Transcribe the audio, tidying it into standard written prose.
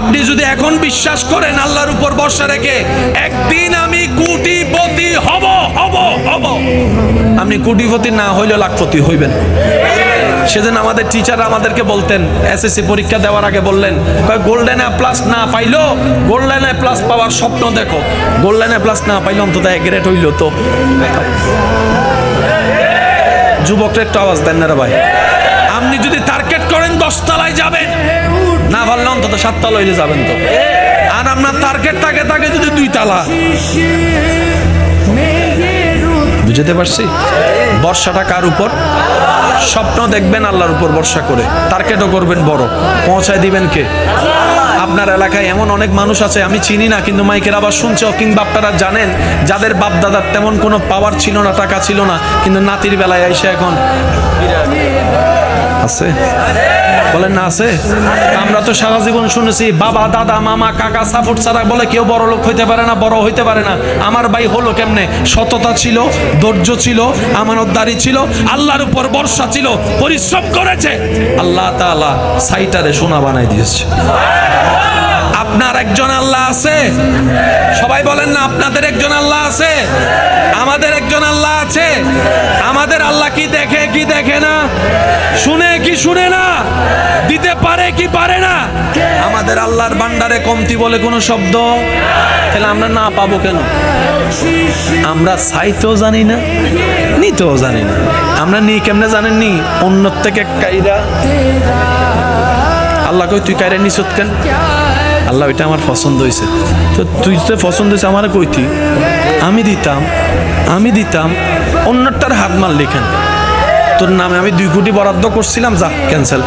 আপনি যদি এখন বিশ্বাস করেন আল্লাহর উপর ভরসা রেখে, একদিন আমি কোটিপতি হব হব হব। আপনি কোটিপতি না হইলেও লাখপতি হইবেন। সেদিন আমাদের টিচাররা আমাদেরকে বলতেন, এসএসসি পরীক্ষা দেওয়ার আগে বললেন, গোল্ডেন এ প্লাস না পাইলো গোল্ডেন এ প্লাস পাওয়ার স্বপ্ন দেখো, গোল্ডেন এ প্লাস না পাইলে অন্তত এক গ্রেড হইল তো। যুবকরা একটু আওয়াজ দেন না রে ভাই। আপনি যদি টার্গেট করেন 10 তলায় যাবেন, না পারলে অন্তত 7 তলা হইলে যাবেন তো। আর আপনার টার্গেট থাকে যদি 2 তলা, বুঝতে পারছি? বর্ষাটা কার উপর? স্বপ্ন দেখবেন আল্লাহর উপর ভরসা করে, টার্গেটও করবেন বড়, পৌঁছায় দিবেন কে? আপনার এলাকায় এমন অনেক মানুষ আছে আমি চিনি না, কিন্তু মাইকের আবার শুনছে, কিংবা আপনারা জানেন যাদের বাপ দাদার তেমন কোনো পাওয়ার ছিল না, টাকা ছিল না, কিন্তু নাতির বেলায় আইসা এখন আছে। বলেন না আছে? আমরা তো সারা জীবন শুনেছি বাবা দাদা মামা কাকা সাপোর্ট ছাড়া বলে কেউ বড় লোক হইতে পারে না, বড় হইতে পারে না। আমার ভাই হলো কেমনে? সততা ছিল, ধৈর্য ছিল, আমানতদারি ছিল, আল্লাহর উপর ভরসা ছিল, পরিশ্রম করেছে, আল্লাহ তাআলা সাইটারে সোনা বানাই দিয়েছে। আপনার একজন আল্লাহ আছে, সবাই বলেন না আপনাদের একজন আল্লাহ আছে, আমাদের একজন আল্লাহ আছে। আমাদের আল্লাহ কি দেখে কি দেখে না, শুনে কি শুনে না, দিতে পারে কি পারে না? আমাদের আল্লাহর ভান্ডারে কমতি বলে কোনো শব্দ, তাহলে আমরা না পাবো কেন? আমরা চাইতেও জানি না, নিতেও জানি না। আমরা নি কেমনে জানেন নি? অন্যর থেকে কাইরা। আল্লাহ কই তুই কাইরা নিছত কেন? আল্লাহ ওইটা আমার পছন্দ হয়েছে, তো তুই তো পছন্দ হয়েছে আমার কইতি, আমি দিতাম অন্যটার হাত মার লিখেন, তোর নামে আমি 2 কোটি বরাদ্দ করছিলাম, যা ক্যান্সেল।